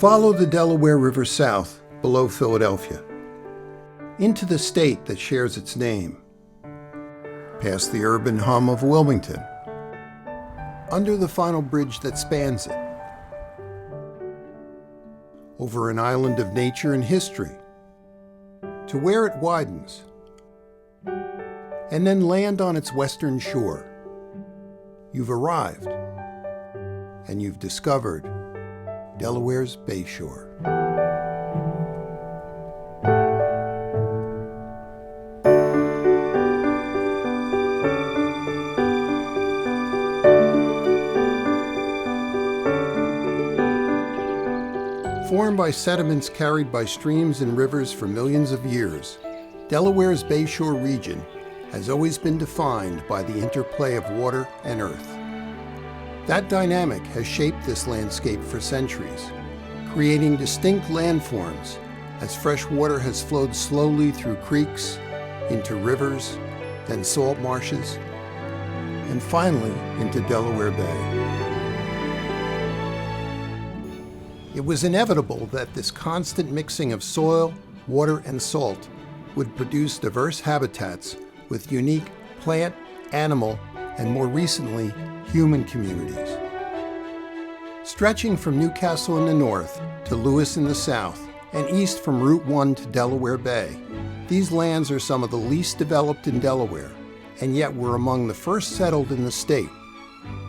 Follow the Delaware River south below Philadelphia, into the state that shares its name, past the urban hum of Wilmington, under the final bridge that spans it, over an island of nature and history, to where it widens, and then land on its western shore. You've arrived, and you've discovered Delaware's Bayshore. Formed by sediments carried by streams and rivers for millions of years, Delaware's Bayshore region has always been defined by the interplay of water and earth. That dynamic has shaped this landscape for centuries, creating distinct landforms as fresh water has flowed slowly through creeks, into rivers, then salt marshes, and finally into Delaware Bay. It was inevitable that this constant mixing of soil, water, and salt would produce diverse habitats with unique plant, animal, and more recently, human communities. Stretching from Newcastle in the north to Lewis in the south, and east from Route 1 to Delaware Bay, these lands are some of the least developed in Delaware, and yet were among the first settled in the state.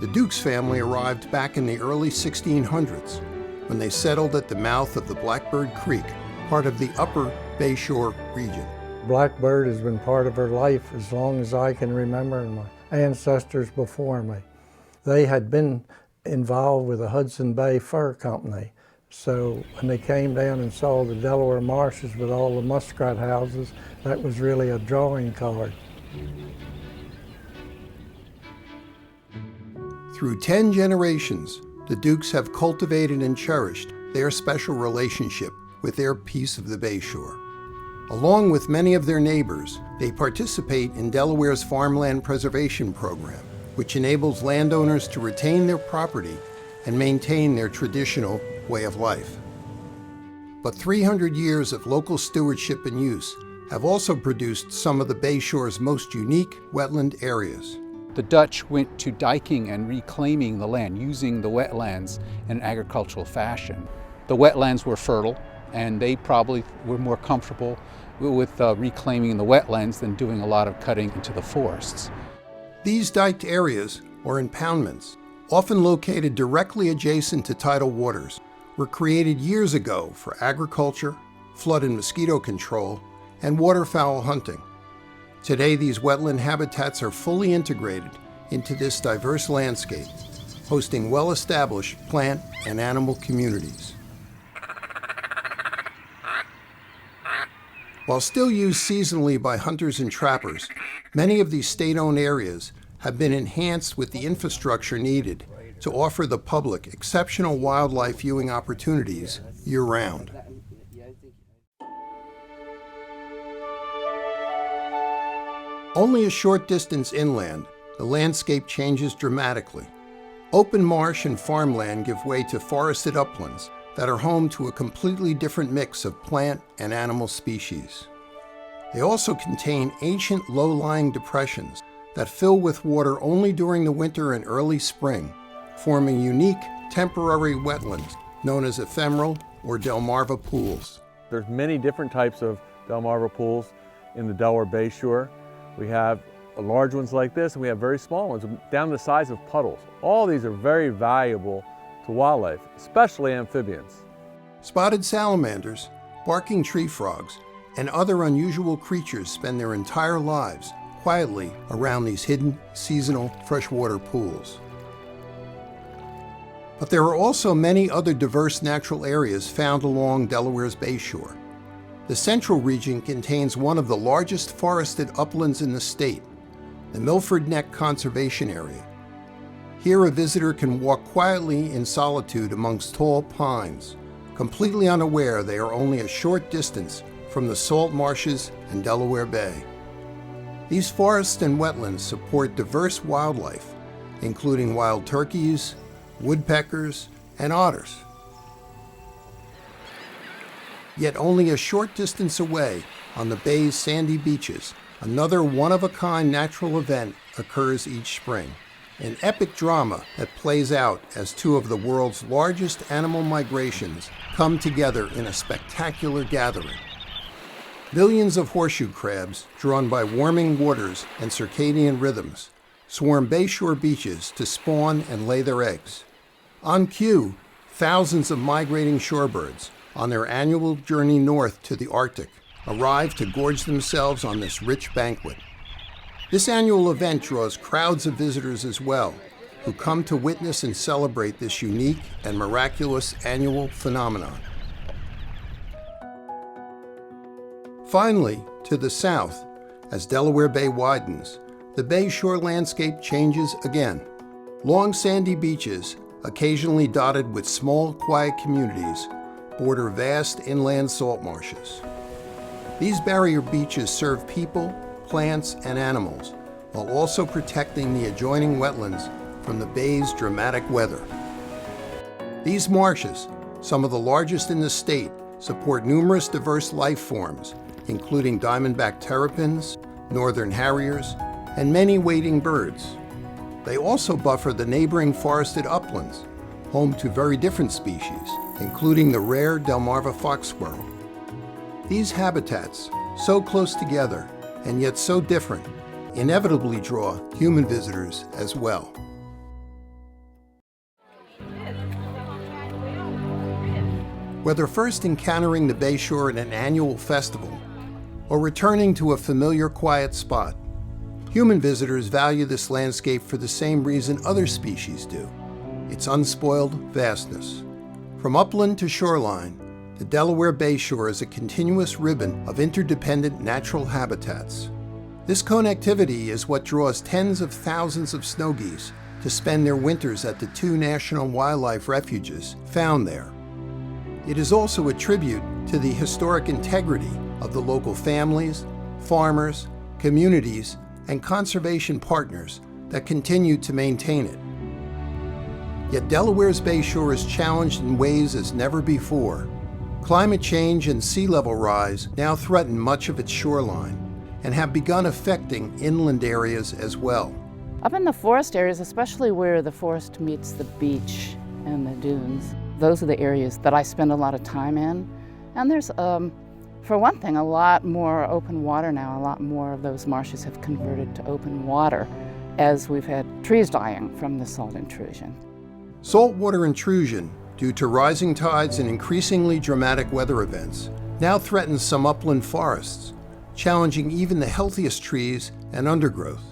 The Dukes family arrived back in the early 1600s, when they settled at the mouth of the Blackbird Creek, part of the upper Bayshore region. Blackbird has been part of her life as long as I can remember, and my ancestors before me. They had been involved with the Hudson Bay Fur Company. So when they came down and saw the Delaware marshes with all the muskrat houses, that was really a drawing card. Through 10 generations, the Dukes have cultivated and cherished their special relationship with their piece of the Bayshore. Along with many of their neighbors, they participate in Delaware's Farmland Preservation Program, which enables landowners to retain their property and maintain their traditional way of life. But 300 years of local stewardship and use have also produced some of the Bayshore's most unique wetland areas. The Dutch went to diking and reclaiming the land, using the wetlands in an agricultural fashion. The wetlands were fertile, and they probably were more comfortable with reclaiming the wetlands than doing a lot of cutting into the forests. These diked areas, or impoundments, often located directly adjacent to tidal waters, were created years ago for agriculture, flood and mosquito control, and waterfowl hunting. Today, these wetland habitats are fully integrated into this diverse landscape, hosting well-established plant and animal communities. While still used seasonally by hunters and trappers, many of these state-owned areas have been enhanced with the infrastructure needed to offer the public exceptional wildlife viewing opportunities year-round. Only a short distance inland, the landscape changes dramatically. Open marsh and farmland give way to forested uplands that are home to a completely different mix of plant and animal species. They also contain ancient low-lying depressions that fill with water only during the winter and early spring, forming unique temporary wetlands known as ephemeral or Delmarva pools. There's many different types of Delmarva pools in the Delaware Bayshore. We have large ones like this, and we have very small ones, down the size of puddles. All these are very valuable to wildlife, especially amphibians. Spotted salamanders, barking tree frogs, and other unusual creatures spend their entire lives quietly around these hidden, seasonal freshwater pools. But there are also many other diverse natural areas found along Delaware's Bayshore. The central region contains one of the largest forested uplands in the state, the Milford Neck Conservation Area. Here, a visitor can walk quietly in solitude amongst tall pines, completely unaware they are only a short distance from the salt marshes and Delaware Bay. These forests and wetlands support diverse wildlife, including wild turkeys, woodpeckers, and otters. Yet only a short distance away, on the bay's sandy beaches, another one-of-a-kind natural event occurs each spring. An epic drama that plays out as two of the world's largest animal migrations come together in a spectacular gathering. Millions of horseshoe crabs, drawn by warming waters and circadian rhythms, swarm bayshore beaches to spawn and lay their eggs. On cue, thousands of migrating shorebirds, on their annual journey north to the Arctic, arrive to gorge themselves on this rich banquet. This annual event draws crowds of visitors as well, who come to witness and celebrate this unique and miraculous annual phenomenon. Finally, to the south, as Delaware Bay widens, the bayshore landscape changes again. Long sandy beaches, occasionally dotted with small, quiet communities, border vast inland salt marshes. These barrier beaches serve people, plants, and animals, while also protecting the adjoining wetlands from the bay's dramatic weather. These marshes, some of the largest in the state, support numerous diverse life forms, including diamondback terrapins, northern harriers, and many wading birds. They also buffer the neighboring forested uplands, home to very different species, including the rare Delmarva fox squirrel. These habitats, so close together and yet so different, inevitably draw human visitors as well. Whether first encountering the bayshore at an annual festival or returning to a familiar quiet spot, human visitors value this landscape for the same reason other species do: its unspoiled vastness. From upland to shoreline, the Delaware Bayshore is a continuous ribbon of interdependent natural habitats. This connectivity is what draws tens of thousands of snow geese to spend their winters at the 2 national wildlife refuges found there. It is also a tribute to the historic integrity of the local families, farmers, communities, and conservation partners that continue to maintain it. Yet Delaware's Bayshore is challenged in ways as never before. Climate change and sea level rise now threaten much of its shoreline and have begun affecting inland areas as well. Up in the forest areas, especially where the forest meets the beach and the dunes, those are the areas that I spend a lot of time in. And there's, for one thing, a lot more open water now. A lot more of those marshes have converted to open water as we've had trees dying from the salt intrusion. Saltwater intrusion, due to rising tides and increasingly dramatic weather events, now threatens some upland forests, challenging even the healthiest trees and undergrowth.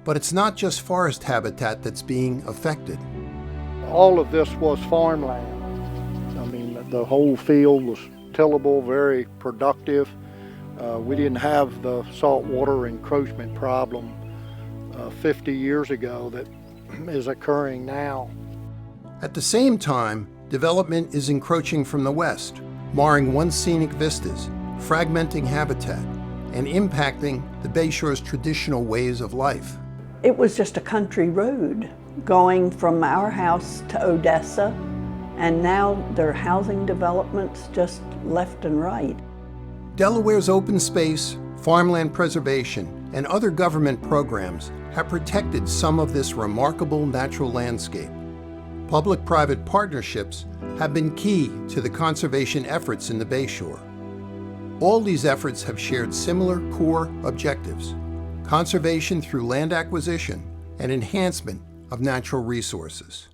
But it's not just forest habitat that's being affected. All of this was farmland. I mean, the whole field was tillable, very productive. We didn't have the saltwater encroachment problem 50 years ago that is occurring now. At the same time, development is encroaching from the west, marring once scenic vistas, fragmenting habitat, and impacting the Bayshore's traditional ways of life. It was just a country road going from our house to Odessa, and now there are housing developments just left and right. Delaware's open space, farmland preservation, and other government programs have protected some of this remarkable natural landscape. Public-private partnerships have been key to the conservation efforts in the Bayshore. All these efforts have shared similar core objectives: conservation through land acquisition and enhancement of natural resources.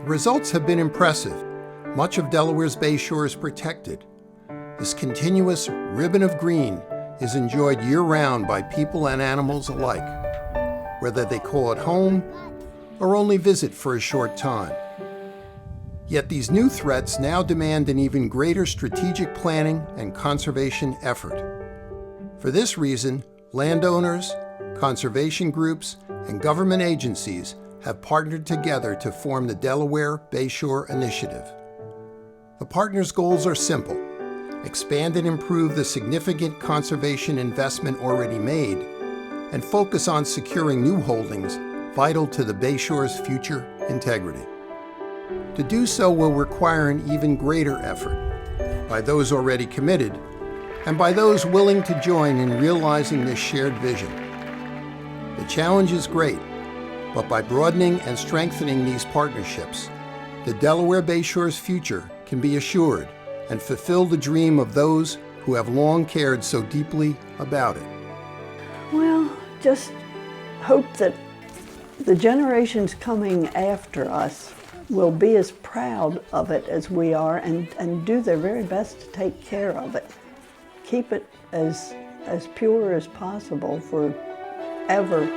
The results have been impressive. Much of Delaware's Bayshore is protected. This continuous ribbon of green is enjoyed year-round by people and animals alike, whether they call it home or only visit for a short time. Yet these new threats now demand an even greater strategic planning and conservation effort. For this reason, landowners, conservation groups, and government agencies have partnered together to form the Delaware Bayshore Initiative. The partners' goals are simple: expand and improve the significant conservation investment already made, and focus on securing new holdings vital to the Bayshore's future integrity. To do so will require an even greater effort by those already committed and by those willing to join in realizing this shared vision. The challenge is great, but by broadening and strengthening these partnerships, the Delaware Bayshore's future can be assured and fulfill the dream of those who have long cared so deeply about it. Well, just hope that the generations coming after us will be as proud of it as we are and do their very best to take care of it. Keep it as pure as possible forever.